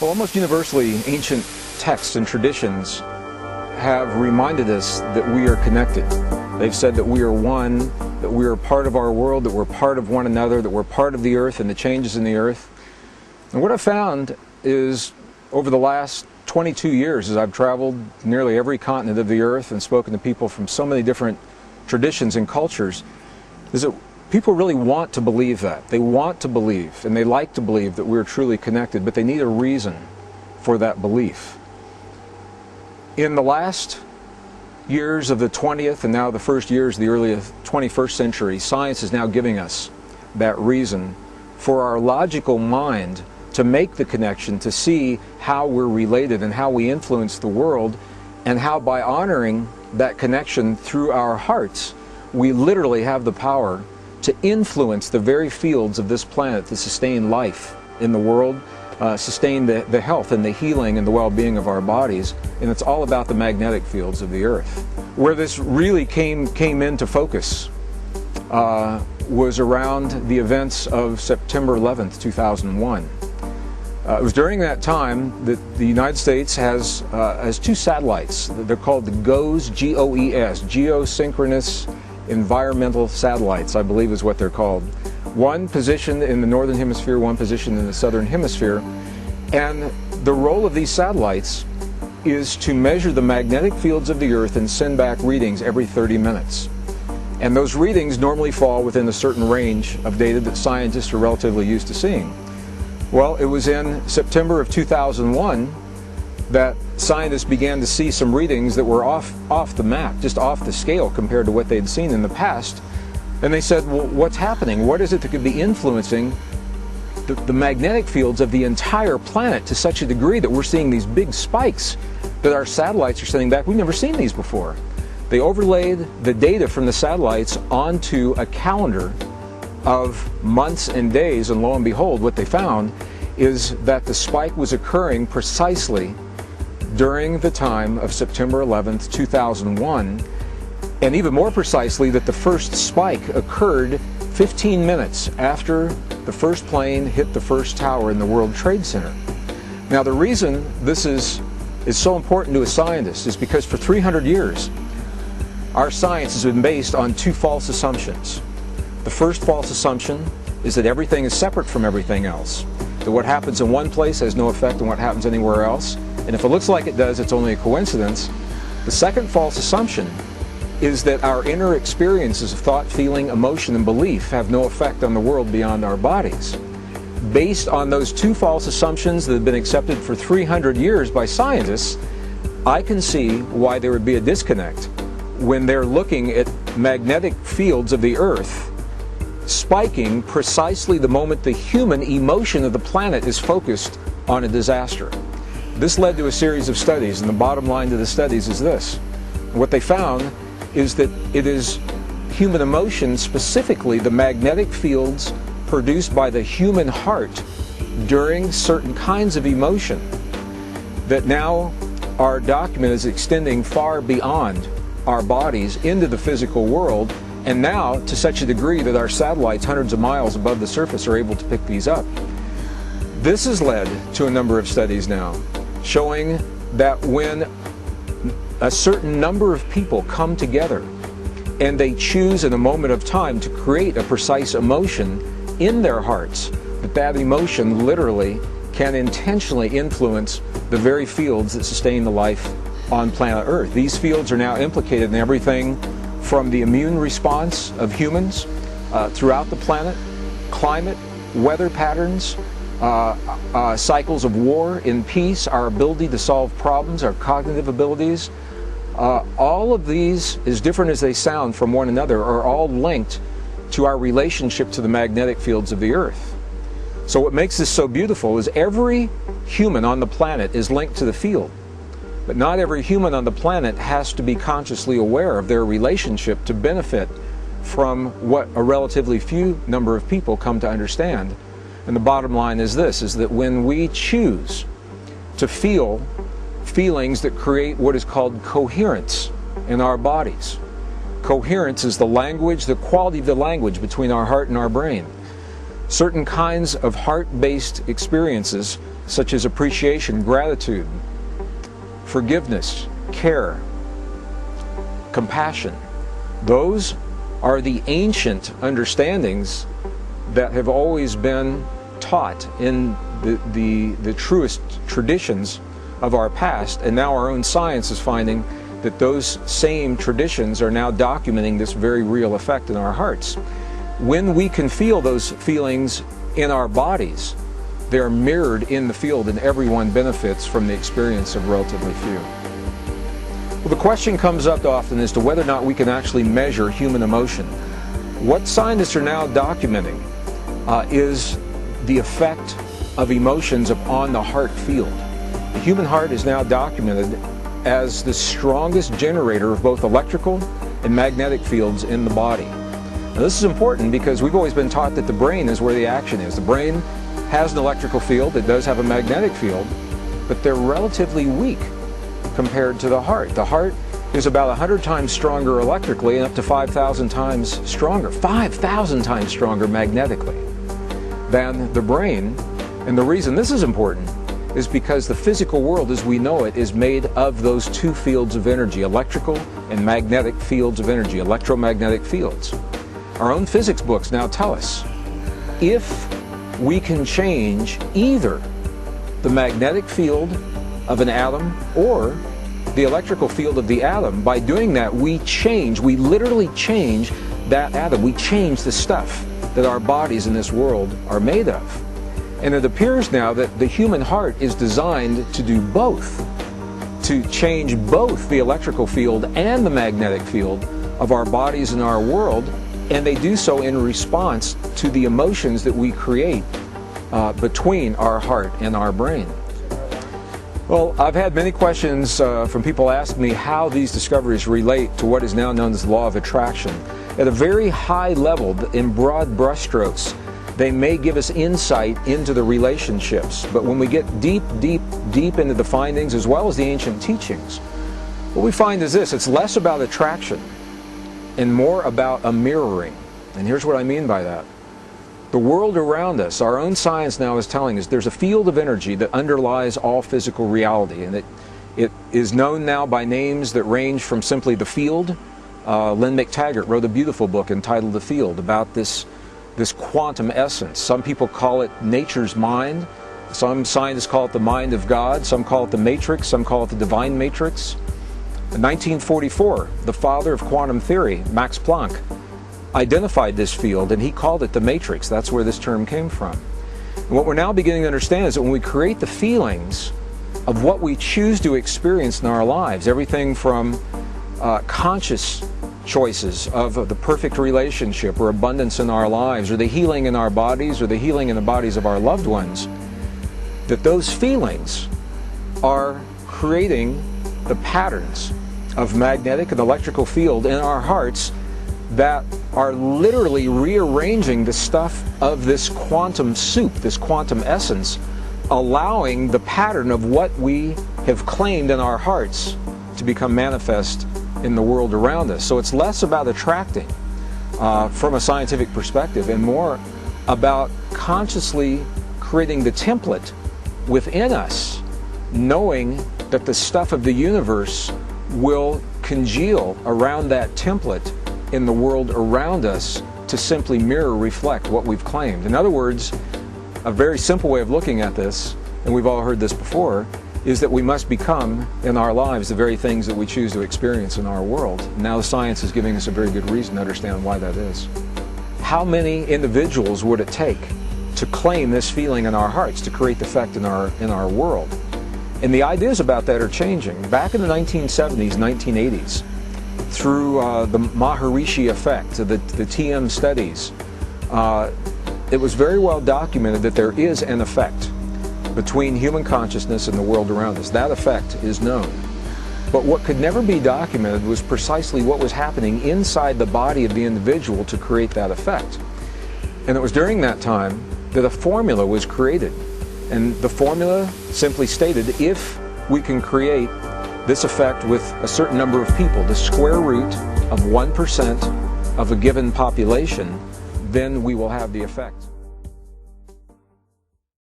Well, almost universally, ancient texts and traditions have reminded us that we are connected. They've said that we are one, that we are part of our world, that we're part of one another, that we're part of the earth and the changes in the earth. And what I've found is, over the last 22 years, as I've traveled nearly every continent of the earth and spoken to people from so many different traditions and cultures, is that people really want to believe that. They want to believe, and they like to believe that we're truly connected, but they need a reason for that belief. In the last years of the 20th and now the first years of the early 21st century, science is now giving us that reason for our logical mind to make the connection, to see how we're related and how we influence the world, and how by honoring that connection through our hearts, we literally have the power to influence the very fields of this planet to sustain life in the world, sustain the health and the healing and the well-being of our bodies. And it's all about the magnetic fields of the earth. Where this really came into focus was around the events of September 11th, 2001. It was during that time that the United States has two satellites. They're called the GOES, G-O-E-S, Geosynchronous Environmental Satellites, I believe is what they're called. One positioned in the northern hemisphere, one positioned in the southern hemisphere. And the role of these satellites is to measure the magnetic fields of the earth and send back readings every 30 minutes. And those readings normally fall within a certain range of data that scientists are relatively used to seeing. Well, it was in September of 2001 that scientists began to see some readings that were off the map, just off the scale compared to what they'd seen in the past. And they said, well, what's happening? What is it that could be influencing the magnetic fields of the entire planet to such a degree that we're seeing these big spikes that our satellites are sending back? We've never seen these before. They overlaid the data from the satellites onto a calendar of months and days, and lo and behold, what they found is that the spike was occurring precisely during the time of September 11th, 2001, and even more precisely that the first spike occurred 15 minutes after the first plane hit the first tower in the World Trade Center. Now, the reason this is so important to a scientist is because for 300 years, our science has been based on two false assumptions. The first false assumption is that everything is separate from everything else, that what happens in one place has no effect on what happens anywhere else, and if it looks like it does, it's only a coincidence. The second false assumption is that our inner experiences of thought, feeling, emotion, and belief have no effect on the world beyond our bodies. Based on those two false assumptions that have been accepted for 300 years by scientists, I can see why there would be a disconnect when they're looking at magnetic fields of the earth spiking precisely the moment the human emotion of the planet is focused on a disaster. This led to a series of studies, and the bottom line to the studies is this. What they found is that it is human emotion, specifically the magnetic fields produced by the human heart during certain kinds of emotion, that now are documented as extending far beyond our bodies into the physical world, and now to such a degree that our satellites hundreds of miles above the surface are able to pick these up. This has led to a number of studies now showing that when a certain number of people come together and they choose in a moment of time to create a precise emotion in their hearts, that emotion literally can intentionally influence the very fields that sustain the life on planet Earth. These fields are now implicated in everything from the immune response of humans throughout the planet, climate, weather patterns, cycles of war and peace, our ability to solve problems, our cognitive abilities. All of these, as different as they sound from one another, are all linked to our relationship to the magnetic fields of the earth. So what makes this so beautiful is every human on the planet is linked to the field. But not every human on the planet has to be consciously aware of their relationship to benefit from what a relatively few number of people come to understand. And the bottom line is this, is that when we choose to feel feelings that create what is called coherence in our bodies. Coherence is the language, the quality of the language between our heart and our brain. certain kinds of heart-based experiences such as appreciation, gratitude, forgiveness, care, compassion. Those are the ancient understandings that have always been taught in the truest traditions of our past, and now our own science is finding that those same traditions are now documenting this very real effect in our hearts. When we can feel those feelings in our bodies, they're mirrored in the field, and everyone benefits from the experience of relatively few. Well, the question comes up often as to whether or not we can actually measure human emotion. What scientists are now documenting is the effect of emotions upon the heart field. The human heart is now documented as the strongest generator of both electrical and magnetic fields in the body. Now, this is important because we've always been taught that the brain is where the action is. The brain has an electrical field, it does have a magnetic field, but they're relatively weak compared to the heart. The heart is about 100 times stronger electrically and up to 5,000 times stronger, 5,000 times stronger magnetically than the brain. And the reason this is important is because the physical world as we know it is made of those two fields of energy, electrical and magnetic fields of energy, electromagnetic fields. Our own physics books now tell us if we can change either the magnetic field of an atom or the electrical field of the atom, by doing that we literally change that atom. We change the stuff that our bodies in this world are made of. And it appears now that the human heart is designed to do both, to change both the electrical field and the magnetic field of our bodies and our world, and they do so in response to the emotions that we create between our heart and our brain. Well, I've had many questions from people asking me how these discoveries relate to what is now known as the law of attraction. At a very high level, in broad brushstrokes, they may give us insight into the relationships, but when we get deep into the findings as well as the ancient teachings, what we find is this: it's less about attraction and more about a mirroring. And here's what I mean by that. The world around us, our own science now is telling us there's a field of energy that underlies all physical reality, and it is known now by names that range from simply the field. Lynn McTaggart wrote a beautiful book entitled The Field about this quantum essence. Some people call it nature's mind. Some scientists call it the mind of God. Some call it the matrix. Some call it the divine matrix. In 1944, the father of quantum theory, Max Planck, identified this field and he called it the matrix. That's where this term came from. And what we're now beginning to understand is that when we create the feelings of what we choose to experience in our lives, everything from conscious choices of the perfect relationship or abundance in our lives, or the healing in our bodies, or the healing in the bodies of our loved ones, that those feelings are creating the patterns of magnetic and electrical field in our hearts that are literally rearranging the stuff of this quantum soup, this quantum essence, allowing the pattern of what we have claimed in our hearts to become manifest in the world around us. So it's less about attracting from a scientific perspective and more about consciously creating the template within us, knowing that the stuff of the universe will congeal around that template in the world around us to simply mirror, reflect what we've claimed. In other words, a very simple way of looking at this, and we've all heard this before, is that we must become in our lives the very things that we choose to experience in our world. Now the science is giving us a very good reason to understand why that is. How many individuals would it take to claim this feeling in our hearts, to create the effect in our world? And the ideas about that are changing. Back in the 1970s, 1980s, through the Maharishi effect, the TM studies, it was very well documented that there is an effect between human consciousness and the world around us. That effect is known. But what could never be documented was precisely what was happening inside the body of the individual to create that effect. And it was during that time that a formula was created. And the formula simply stated, if we can create this effect with a certain number of people, the square root of 1% of a given population, then we will have the effect.